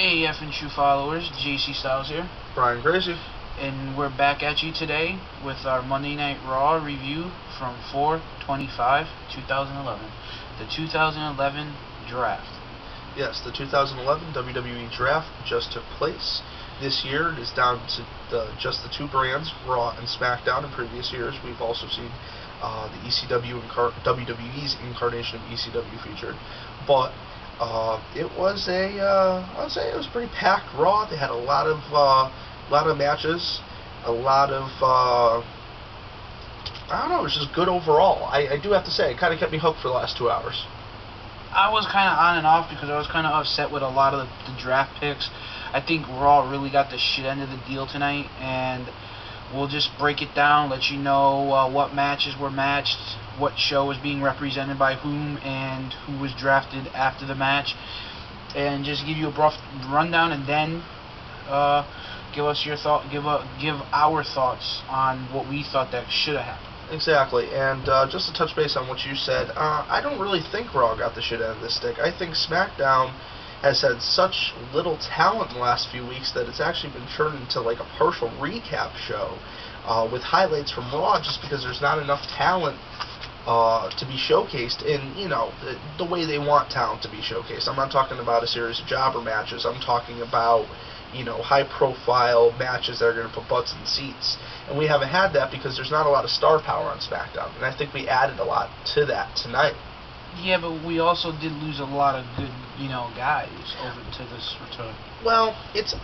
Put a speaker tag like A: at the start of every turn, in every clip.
A: AAF and True followers, JC Styles here,
B: Brian Gracie.
A: and we're back at you today with our Monday Night Raw review from 4/25/2011, the 2011 draft.
B: Yes, the 2011 WWE draft just took place. This year it is down to just the two brands, Raw and SmackDown. In previous years, we've also seen the ECW and WWE's incarnation of ECW featured, but it was I would say it was a pretty packed Raw. They had a lot of matches, a lot of I don't know, it was just good overall. I do have to say, it kind of kept me hooked for the last 2 hours.
A: I was kind of on and off because I was kind of upset with a lot of the draft picks. I think Raw really got the shit end of the deal tonight, and we'll just break it down, let you know what matches were matched, what show was being represented by whom, and who was drafted after the match, and just give you a rough rundown, and then give us your give our thoughts on what we thought that should have happened.
B: Exactly, and just to touch base on what you said, I don't really think Raw got the shit end of the stick. I think SmackDown has had such little talent in the last few weeks that it's actually been turned into like a partial recap show with highlights from Raw, just because there's not enough talent to be showcased in, the way they want talent to be showcased. I'm not talking about a series of jobber matches. I'm talking about, high-profile matches that are going to put butts in seats. And we haven't had that because there's not a lot of star power on SmackDown. And I think we added a lot to that tonight.
A: Yeah, but we also did lose a lot of good, guys over to this return.
B: Well, it's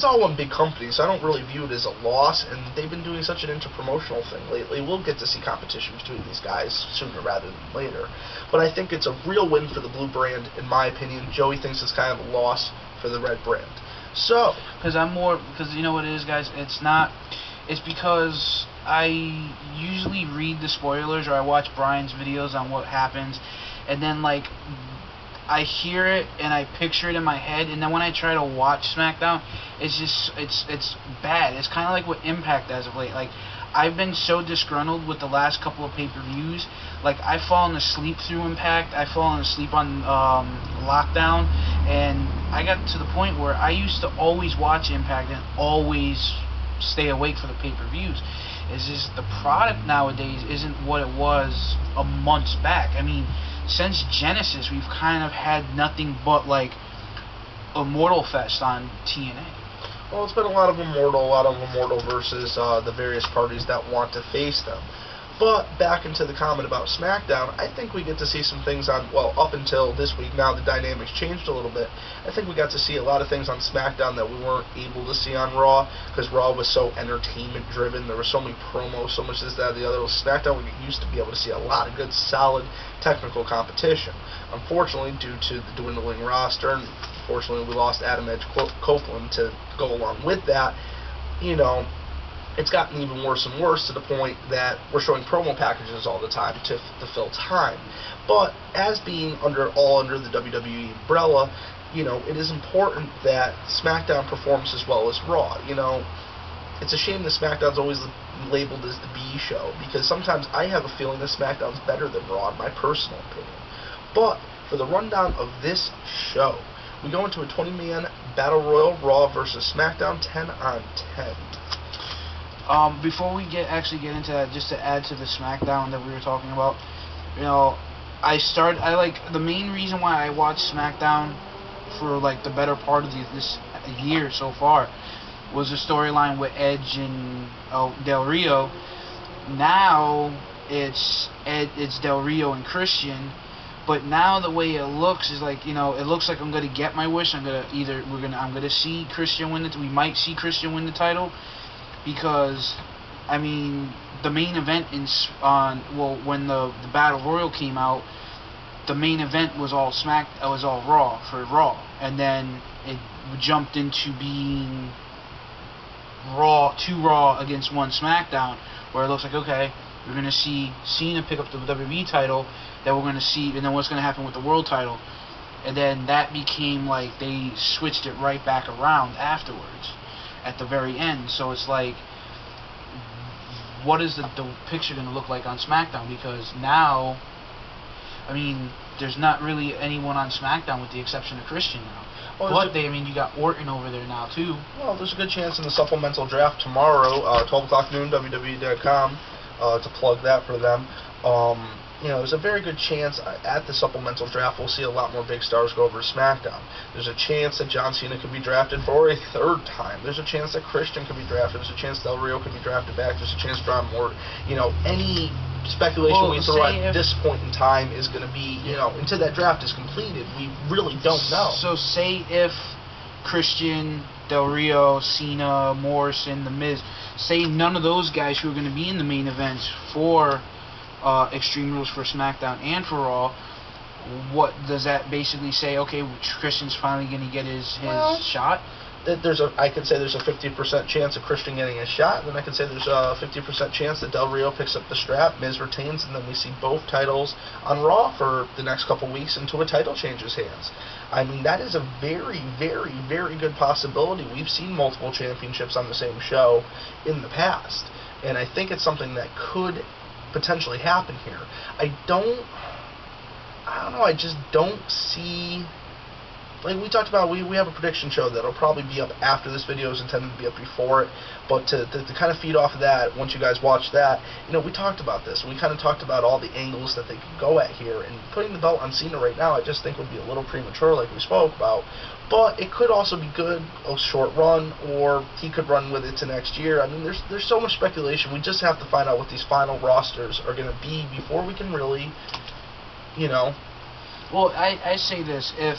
B: all one big company, so I don't really view it as a loss, and they've been doing such an interpromotional thing lately. We'll get to see competition between these guys sooner rather than later. But I think it's a real win for the blue brand, in my opinion. Joey thinks it's kind of a loss for the red brand. So,
A: because you know what it is, guys? It's because I usually read the spoilers or I watch Brian's videos on what happens, and then I hear it and I picture it in my head, and then when I try to watch SmackDown, it's bad. It's kind of like what Impact as of late. I've been so disgruntled with the last couple of pay-per-views. I've fallen asleep through Impact. I've fallen asleep on Lockdown, and I got to the point where I used to always watch Impact and always stay awake for the pay-per-views. It's just the product nowadays isn't what it was a month back. I mean, since Genesis, we've kind of had nothing but Immortal Fest on TNA.
B: Well, it's been a lot of Immortal versus the various parties that want to face them. But back into the comment about SmackDown, I think we get to see some things up until this week. Now the dynamics changed a little bit. I think we got to see a lot of things on SmackDown that we weren't able to see on Raw, because Raw was so entertainment driven. There were so many promos, so much this, that, the other. With SmackDown, we used to be able to see a lot of good, solid technical competition. Unfortunately, due to the dwindling roster, and unfortunately we lost Adam Edge Copeland to go along with that, it's gotten even worse and worse, to the point that we're showing promo packages all the time to fill time. But as being all under the WWE umbrella, it is important that SmackDown performs as well as Raw. It's a shame that SmackDown's always labeled as the B show, because sometimes I have a feeling that SmackDown's better than Raw, in my personal opinion. But for the rundown of this show, we go into a 20-man Battle Royal, Raw versus SmackDown, 10 on 10.
A: Before we actually get into that, just to add to the SmackDown that we were talking about, the main reason why I watched SmackDown for the better part of this year so far was the storyline with Edge and Del Rio. Now it's Del Rio and Christian, but now the way it looks is it looks like I'm gonna get my wish. I'm gonna see Christian win we might see Christian win the title. Because, the main event when the Battle Royal came out, the main event was all Raw for Raw, and then it jumped into being two Raw against one SmackDown, where it looks like, okay, we're gonna see Cena pick up the WWE title, then we're gonna see, and then what's gonna happen with the world title, and then that became they switched it right back around afterwards at the very end. So it's what is the picture going to look like on SmackDown? Because now, there's not really anyone on SmackDown with the exception of Christian now.
B: Well,
A: but you got Orton over there now too.
B: Well, there's a good chance in the supplemental draft tomorrow, 12 o'clock noon, WWE.com, to plug that for them. There's a very good chance at the supplemental draft we'll see a lot more big stars go over to SmackDown. There's a chance that John Cena could be drafted for a third time. There's a chance that Christian could be drafted. There's a chance Del Rio could be drafted back. There's a chance John Morton. Any speculation we throw at this point in time is going to be, until that draft is completed, we really don't know.
A: So say if Christian, Del Rio, Cena, Morrison, The Miz, say none of those guys who are going to be in the main events for Extreme Rules for SmackDown and for Raw, what does that basically say? Okay, Christian's finally going to get his shot?
B: I could say there's a 50% chance of Christian getting a shot, and then I could say there's a 50% chance that Del Rio picks up the strap, Miz retains, and then we see both titles on Raw for the next couple weeks until a title changes hands. I mean, that is a very, very, very good possibility. We've seen multiple championships on the same show in the past, and I think it's something that could potentially happen here. I don't know, I just don't see, like we talked about, we have a prediction show that'll probably be up after this video is intended to be up before it, but to kind of feed off of that, once you guys watch that, we talked about this, we kind of talked about all the angles that they could go at here, and putting the belt on Cena right now I just think would be a little premature like we spoke about, but it could also be good, a short run, or he could run with it to next year. I mean, there's so much speculation. We just have to find out what these final rosters are going to be before we can really,
A: Well, I say this, if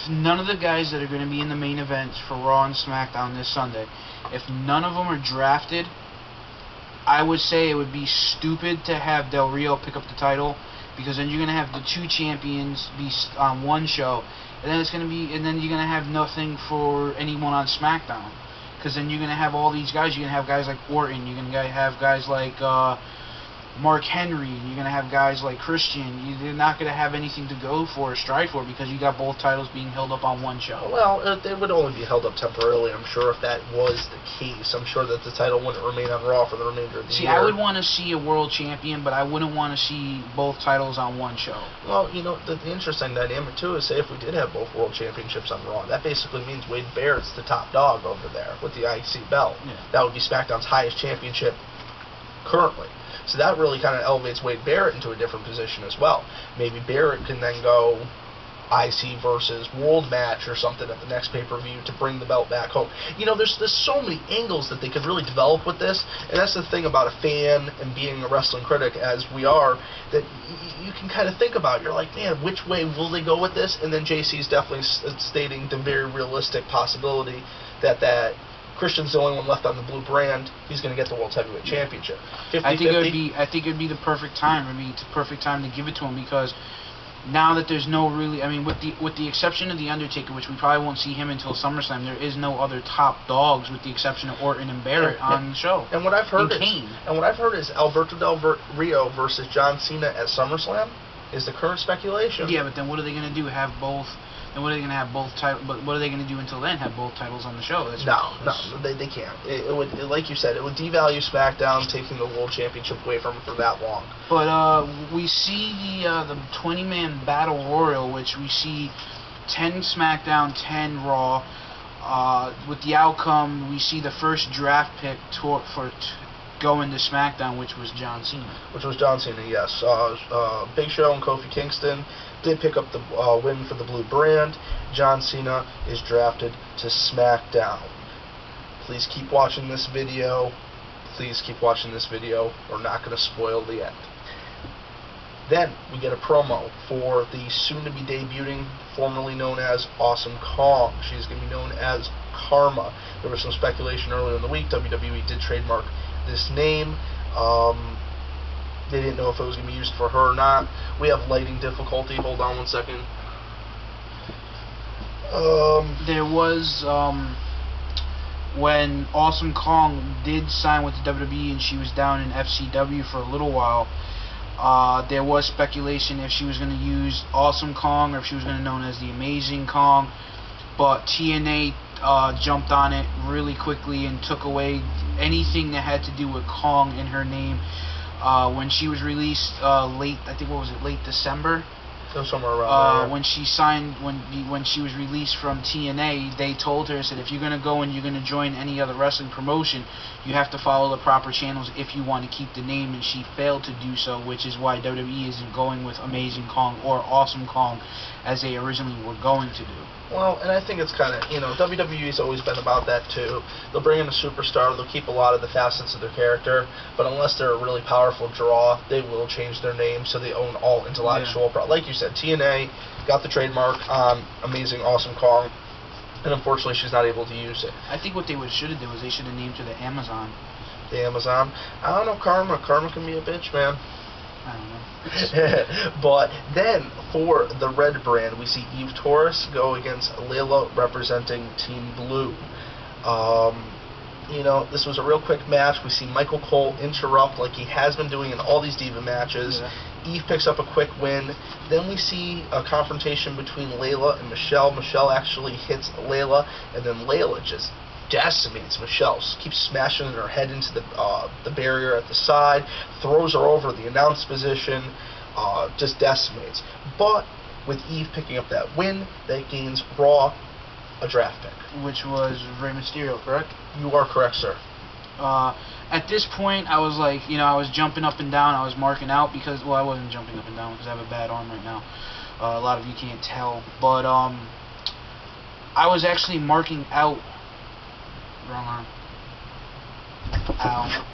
A: none of the guys that are going to be in the main events for Raw and SmackDown this Sunday, if none of them are drafted, I would say it would be stupid to have Del Rio pick up the title, because then you're going to have the two champions be on one show, and then you're going to have nothing for anyone on SmackDown, because then you're going to have all these guys. You're going to have guys like Orton, you're going to have guys like Mark Henry, and you're going to have guys like Christian. You're not going to have anything to go for or strive for, because you got both titles being held up on one show.
B: Well, they would only be held up temporarily, I'm sure, if that was the case. I'm sure that the title wouldn't remain on Raw for the remainder of the year.
A: See, I would want to see a world champion, but I wouldn't want to see both titles on one show.
B: Well, the interesting dynamic, too, is say if we did have both world championships on Raw, that basically means Wade Barrett's the top dog over there with the IC belt.
A: Yeah.
B: That would be SmackDown's highest championship currently. So that really kind of elevates Wade Barrett into a different position as well. Maybe Barrett can then go IC versus World match or something at the next pay-per-view to bring the belt back home. There's so many angles that they could really develop with this, and that's the thing about a fan and being a wrestling critic as we are, that you can kind of think about. You're like, man, which way will they go with this? And then JC's definitely stating the very realistic possibility that Christian's the only one left on the blue brand. He's going to get the World Heavyweight Championship. 50-50.
A: I think it would be the perfect time. It's a perfect time to give it to him, because now that there's no really, with the exception of the Undertaker, which we probably won't see him until SummerSlam, there is no other top dogs with the exception of Orton and Barrett on the show.
B: And what I've heard is Alberto Del Rio versus John Cena at SummerSlam is the current speculation.
A: Yeah, but then what are they going to do? Have both? And what are they going to have both titles? But what are they going to do until then? Have both titles on the show?
B: They can't. It would, like you said, it would devalue SmackDown, taking the World Championship away from it for that long.
A: But we see the 20-man Battle Royal, which we see 10 SmackDown, 10 Raw. With the outcome, we see the first draft pick going to SmackDown, which was John Cena.
B: Yes. Big Show and Kofi Kingston did pick up the win for the blue brand. John Cena is drafted to SmackDown. Please keep watching this video. We're not going to spoil the end. Then we get a promo for the soon-to-be debuting, formerly known as Awesome Kong. She's going to be known as Karma. There was some speculation earlier in the week. WWE did trademark this name. They didn't know if it was going to be used for her or not. We have lighting difficulty. Hold on one second.
A: There was, when Awesome Kong did sign with the WWE and she was down in FCW for a little while, there was speculation if she was going to use Awesome Kong or if she was going to be known as the Amazing Kong. But TNA jumped on it really quickly and took away anything that had to do with Kong in her name. When she was released late, I think, what was it, late December?
B: Somewhere around there.
A: When she signed, when she was released from TNA, they told her, said, if you're going to go and you're going to join any other wrestling promotion, you have to follow the proper channels if you want to keep the name, and she failed to do so, which is why WWE isn't going with Amazing Kong or Awesome Kong as they originally were going to do.
B: Well, and I think it's kind of, WWE's always been about that too. They'll bring in a superstar, they'll keep a lot of the facets of their character, but unless they're a really powerful draw, they will change their name so they own all intellectual property. Like you said, TNA got the trademark on Amazing Awesome Kong, and unfortunately she's not able to use it.
A: I think what they should have done was they should have named her the Amazon.
B: The Amazon? I don't know, Karma can be a bitch, man.
A: I don't know.
B: But then, for the red brand, we see Eve Torres go against Layla representing Team Blue. This was a real quick match. We see Michael Cole interrupt like he has been doing in all these Diva matches. Yeah. Eve picks up a quick win. Then we see a confrontation between Layla and Michelle. Michelle actually hits Layla, and then Layla just decimates Michelle. Keeps smashing her head into the barrier at the side, throws her over the announce position, just decimates. But with Eve picking up that win, that gains Raw a draft pick.
A: Which was Rey Mysterio, correct?
B: You are correct, sir.
A: At this point, I was like, I was jumping up and down. I was marking out because, well, I wasn't jumping up and down because I have a bad arm right now. A lot of you can't tell. But I was actually marking out. Wrong arm. Ow.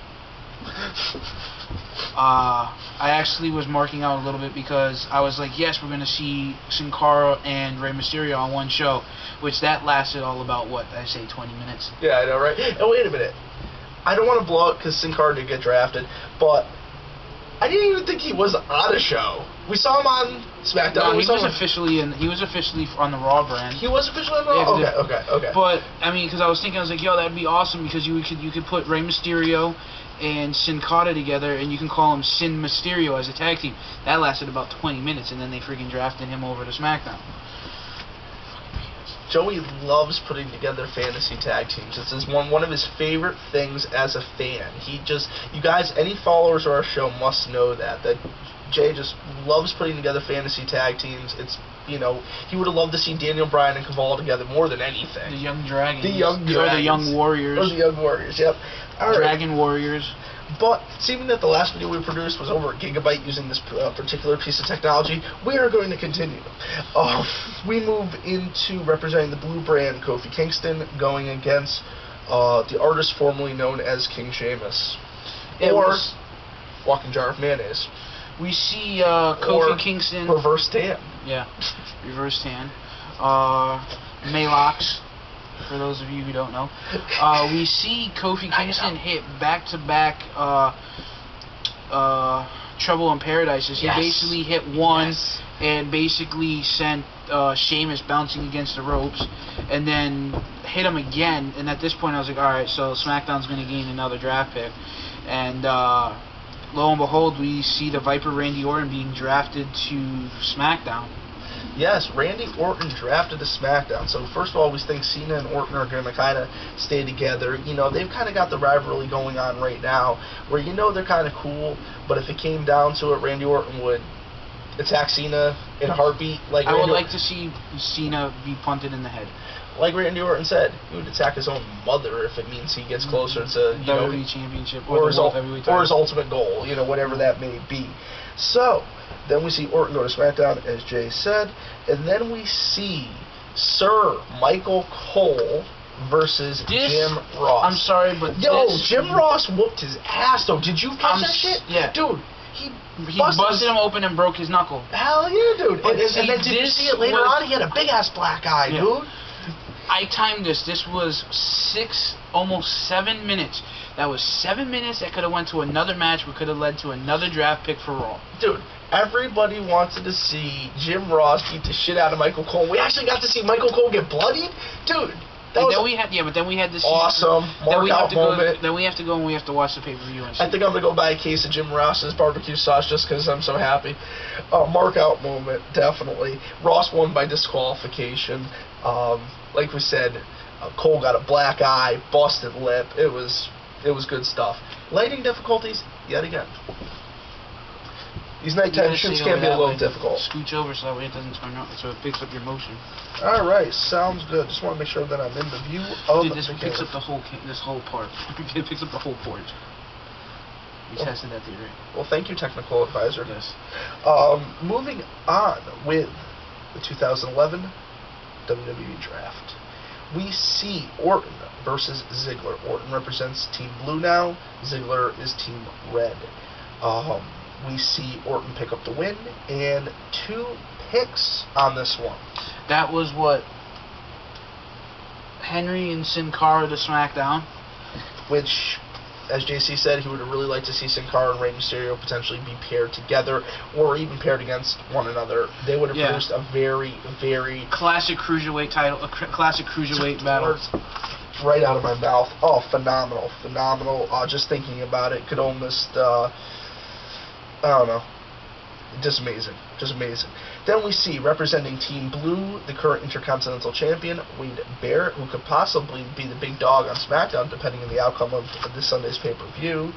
A: I actually was marking out a little bit because I was like, yes, we're going to see Sin Cara and Rey Mysterio on one show, which that lasted all about, what, I say 20 minutes?
B: Yeah, I know, right? And wait a minute. I don't want to blow it because Sin Cara did get drafted, but I didn't even think he was on a show. We saw him on SmackDown.
A: No, he was officially on the Raw brand.
B: He was officially on Raw?
A: Yeah, okay. But, I mean, because I was thinking, I was like, yo, that'd be awesome because you could put Rey Mysterio and Sin Cara together, and you can call him Sin Mysterio as a tag team. That lasted about 20 minutes, and then they freaking drafted him over to SmackDown.
B: Joey loves putting together fantasy tag teams. It's one of his favorite things as a fan. You guys, any followers of our show must know that Jay just loves putting together fantasy tag teams. He would have loved to see Daniel Bryan and Caval together more than anything.
A: The Young Dragons.
B: Or
A: the Young Warriors.
B: Or the Young Warriors, yep. All
A: Dragon
B: right.
A: Warriors.
B: But, seeming that the last video we produced was over a gigabyte using this particular piece of technology, we are going to continue. We move into representing the blue brand, Kofi Kingston, going against the artist formerly known as King Sheamus. Walking Jar of Mayonnaise.
A: We see Kofi Kingston...
B: Reverse tan.
A: Yeah, reverse tan. Maylox, for those of you who don't know. We see Kofi Kingston hit back-to-back Trouble in Paradises. He basically hit one and basically sent Sheamus bouncing against the ropes, and then hit him again. And at this point, I was like, all right, so SmackDown's going to gain another draft pick. And lo and behold, we see the Viper Randy Orton being drafted to SmackDown.
B: Yes, Randy Orton drafted to SmackDown. So first of all, we think Cena and Orton are going to kind of stay together. They've kind of got the rivalry going on right now, where they're kind of cool. But if it came down to it, Randy Orton would attack Cena in a heartbeat.
A: I would like to see Cena be punted in the head.
B: Like Randy Orton said, he would attack his own mother if it means he gets closer to
A: WWE Championship
B: or his ultimate goal, whatever that may be. So then we see Orton go to SmackDown, as Jay said, and then we see Sir Michael Cole versus Jim Ross.
A: I'm sorry, but
B: Jim Ross whooped his ass, though. Did you catch that shit?
A: Yeah.
B: Dude, he
A: busted him open and broke his knuckle.
B: Hell yeah, dude. And then did you see it later on? He had a big-ass black eye, dude.
A: I timed this. This was almost 7 minutes. That was 7 minutes that could have went to another match. We could have led to another draft pick for Raw.
B: Dude, everybody wanted to see Jim Ross beat the shit out of Michael Cole. We actually got to see Michael Cole get bloodied. Dude, but then we had to see awesome mark-out moment.
A: Then we have to go and we have to watch the pay-per-view. And see.
B: I think I'm going to go buy a case of Jim Ross's barbecue sauce just because I'm so happy. Mark-out moment, definitely. Ross won by disqualification. Like we said, Cole got a black eye, busted lip. It was good stuff. Lighting difficulties, yet again. These nighttime shoots can be a little difficult.
A: Scooch over so that way it doesn't turn up, so it picks up your motion.
B: All right, sounds good. Just want to make sure that I'm in the view of
A: Dude, this picks up the whole part. It picks up the whole porch. We tested that theory.
B: Well, thank you, technical advisor.
A: Yes.
B: Moving on with the 2011 WWE Draft. We see Orton versus Ziggler. Orton represents Team Blue now. Ziggler is Team Red. We see Orton pick up the win, and 2 picks on this one.
A: That was what? Henry and Sin Cara to SmackDown.
B: Which, as JC said, he would have really liked to see Sin Cara and Rey Mysterio potentially be paired together, or even paired against one another. They would have produced a very, very...
A: classic cruiserweight title, classic cruiserweight battle.
B: Right out of my mouth. Oh, phenomenal, phenomenal. Just thinking about it could almost... I don't know. Just amazing. Just amazing. Then we see, representing Team Blue, the current Intercontinental Champion, Wade Barrett, who could possibly be the big dog on SmackDown, depending on the outcome of this Sunday's pay-per-view,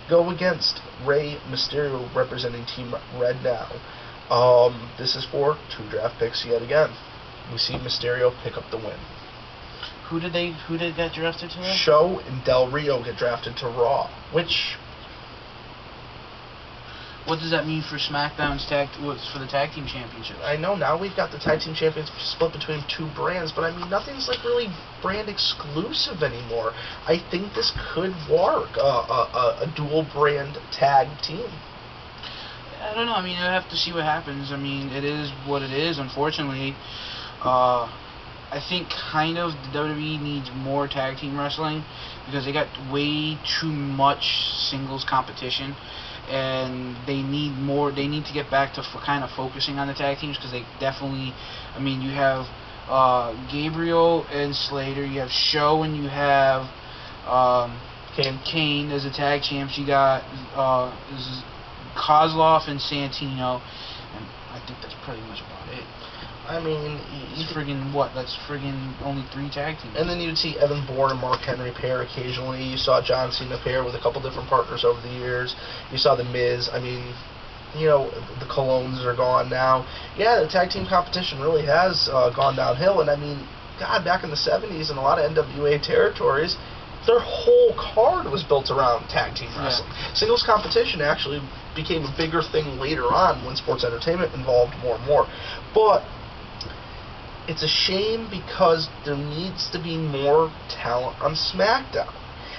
B: go against Rey Mysterio, representing Team Red now. This is for 2 draft picks yet again. We see Mysterio pick up the win.
A: Who did get drafted to?
B: Show and Del Rio get drafted to Raw, which...
A: What does that mean for SmackDown's for the tag team championship?
B: I know now we've got the tag team champions split between 2 brands, but I mean nothing's like really brand exclusive anymore. I think this could work, a dual brand tag team.
A: I don't know. I mean, I have to see what happens. I mean, it is what it is. Unfortunately, I think kind of the WWE needs more tag team wrestling because they got way too much singles competition. And they need more. They need to get back to kind of focusing on the tag teams because they definitely. I mean, you have Gabriel and Slater. You have Show and you have Kane as the tag champs. You got Kozlov and Santino, and I think that's pretty much about it.
B: I mean,
A: it's friggin' what? That's friggin' only 3 tag teams.
B: And then you'd see Evan Bourne and Mark Henry pair occasionally. You saw John Cena pair with a couple different partners over the years. You saw The Miz. I mean, you know, the Colognes are gone now. Yeah, the tag team competition really has gone downhill. And I mean, God, back in the 70s in a lot of NWA territories, their whole card was built around tag team wrestling. Yeah. Singles competition actually became a bigger thing later on when sports entertainment involved more and more. But it's a shame because there needs to be more talent on SmackDown.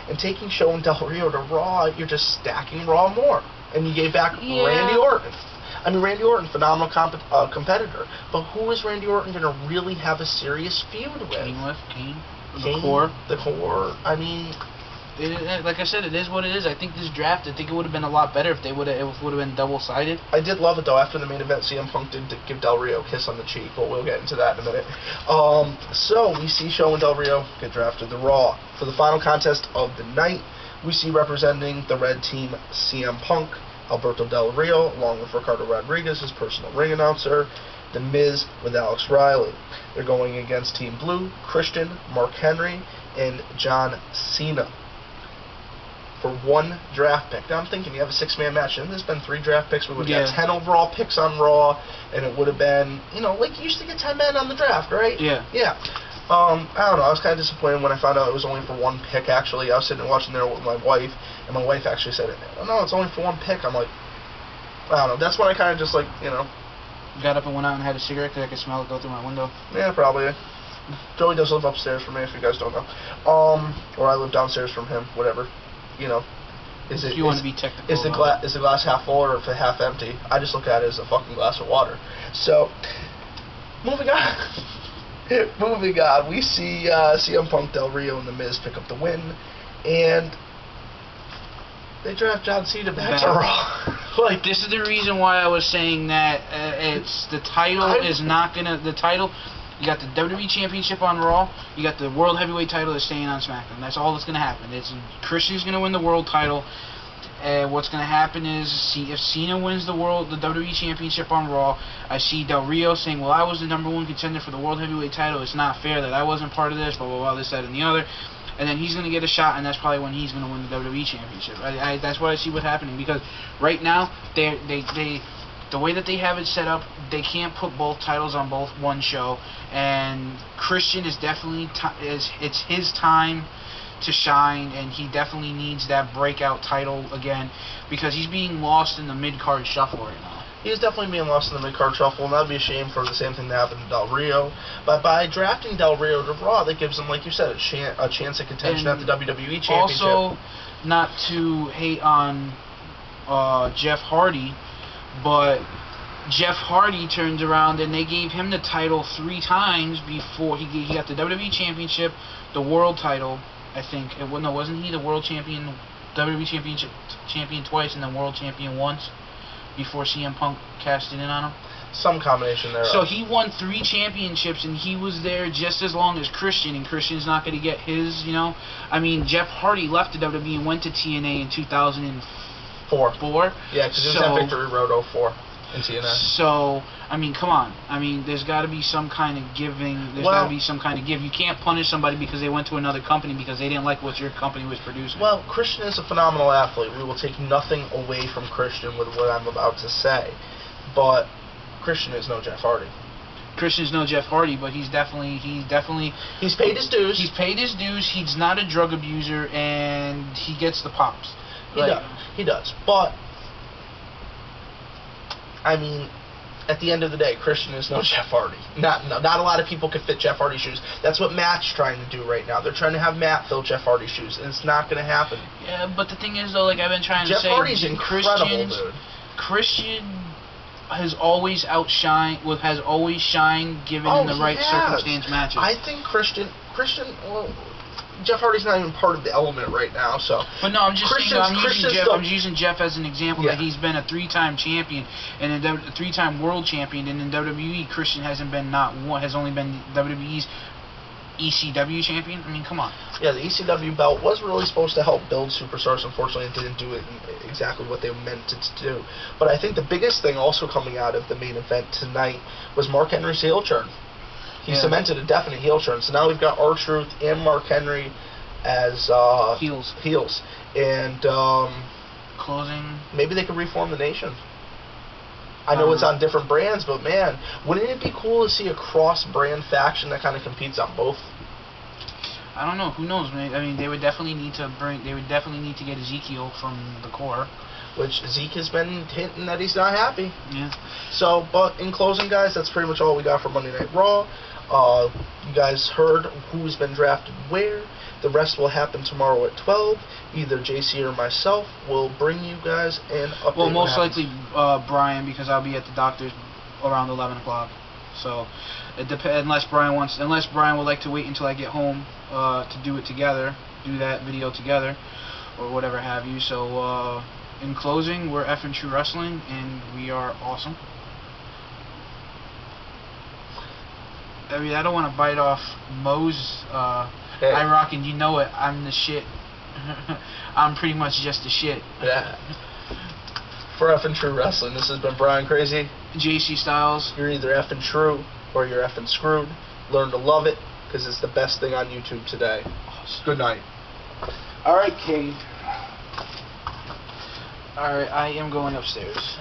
B: And taking Show and Del Rio to Raw, you're just stacking Raw more. And you gave back Randy Orton. I mean, Randy Orton, phenomenal competitor. But who is Randy Orton going to really have a serious feud with?
A: Kane.
B: The core. The core. I mean...
A: like I said, it is what it is. I think this draft, I think it would have been a lot better if it would have been double-sided.
B: I did love it, though. After the main event, CM Punk did give Del Rio a kiss on the cheek, but we'll get into that in a minute. So, we see Show and Del Rio get drafted to Raw. For the final contest of the night, we see representing the red team CM Punk, Alberto Del Rio, along with Ricardo Rodriguez, his personal ring announcer, The Miz with Alex Riley. They're going against Team Blue, Christian, Mark Henry, and John Cena. For 1 draft pick. Now I'm thinking you have a 6-man match, and there's been 3 draft picks. We would have got 10 overall picks on Raw, and it would have been, you know, like you used to get 10 men on the draft, right?
A: Yeah.
B: Yeah. I don't know. I was kind of disappointed when I found out it was only for 1 pick. Actually, I was sitting and watching there with my wife, and my wife actually said, "Oh no, it's only for 1 pick." I'm like, I don't know. That's when I kind of just like, you know,
A: got up and went out and had a cigarette because I could smell it go through my window.
B: Yeah, probably. Joey does live upstairs from me, if you guys don't know. Or I live downstairs from him. Whatever. You know, is it?
A: If you want to be technical.
B: Is the glass half full or half empty? I just look at it as a fucking glass of water. So, moving on. Moving on. We see CM Punk, Del Rio, and The Miz pick up the win, and they draft John Cena back to Raw.
A: Like, this is the reason why I was saying that it's the title is not gonna the title. You got the WWE Championship on Raw. You got the World Heavyweight title that's staying on SmackDown. That's all that's going to happen. Christian's going to win the World title. What's going to happen is, if Cena wins the WWE Championship on Raw, I see Del Rio saying, well, I was the #1 contender for the World Heavyweight title. It's not fair that I wasn't part of this, blah, blah, blah, this, that, and the other. And then he's going to get a shot, and that's probably when he's going to win the WWE Championship. That's what I see what's happening, because right now, the way that they have it set up, they can't put both titles on one show. And Christian is definitely it's his time to shine, and he definitely needs that breakout title again, because he's being lost in the mid-card shuffle right now.
B: He's definitely being lost in the mid-card shuffle, and that would be a shame for the same thing that happened to Del Rio. But by drafting Del Rio to Raw, that gives him, like you said, a chance at contention at the WWE Championship.
A: Also, not to hate on Jeff Hardy, but Jeff Hardy turned around and they gave him the title 3 times before he got the WWE Championship, the World title, I think. Wasn't he the World Champion, WWE Champion twice, and then World Champion once before CM Punk cashed in on him?
B: Some combination there.
A: So he won 3 championships, and he was there just as long as Christian, and Christian's not going to get his, you know. I mean, Jeff Hardy left the WWE and went to TNA in 2004.
B: Yeah, because it was at Victory Road 04 in TNA.
A: So, I mean, come on. I mean, there's got to be some kind of giving. There's got to be some kind of give. You can't punish somebody because they went to another company because they didn't like what your company was producing.
B: Well, Christian is a phenomenal athlete. We will take nothing away from Christian with what I'm about to say. But Christian is no Jeff Hardy.
A: Christian's no Jeff Hardy, but he's definitely
B: he's paid his dues.
A: He's paid his dues. He's not a drug abuser, and he gets the pops.
B: He does. But I mean, at the end of the day, Christian is no Jeff Hardy. Not a lot of people could fit Jeff Hardy's shoes. That's what Matt's trying to do right now. They're trying to have Matt fill Jeff Hardy's shoes, and it's not going to happen.
A: Yeah, but the thing is, though, like I've been trying to say,
B: Jeff Hardy's incredible, dude.
A: Christian has always shined given the right circumstance matches.
B: I think Christian, well, Jeff Hardy's not even part of the element right now, so.
A: But no, I'm just saying, I'm using Jeff as an example, that he's been a 3-time champion and a 3-time world champion, and in WWE, Christian has only been WWE's ECW champion. I mean, come on.
B: Yeah, the ECW belt was really supposed to help build superstars. Unfortunately, it didn't do it exactly what they meant it to do. But I think the biggest thing also coming out of the main event tonight was Mark Henry's heel turn. He cemented a definite heel turn. So now we've got R-Truth and Mark Henry as heels. And
A: closing.
B: Maybe they could reform the nation. I know it's on different brands, but man, wouldn't it be cool to see a cross-brand faction that kind of competes on both?
A: I don't know. Who knows? I mean, they would definitely need to get Ezekiel from the core.
B: Which Zeke has been hinting that he's not happy.
A: Yeah.
B: So, but in closing, guys, that's pretty much all we got for Monday Night Raw. You guys heard who's been drafted where. The rest will happen tomorrow at 12. Either JC or myself will bring you guys an update.
A: Well, most likely Brian, because I'll be at the doctor's around 11 o'clock. So, unless Brian would like to wait until I get home to do that video together, or whatever have you. So, in closing, we're Effin' True Wrestling, and we are awesome. I mean, I don't want to bite off Mo's I rock, and you know it. I'm the shit. I'm pretty much just the shit.
B: Yeah. For Effin' True Wrestling, this has been Brian Crazy.
A: JC Styles.
B: You're either effing true or you're effing screwed. Learn to love it, because it's the best thing on YouTube today. Awesome. Good night.
A: Alright, King. Alright, I am going upstairs.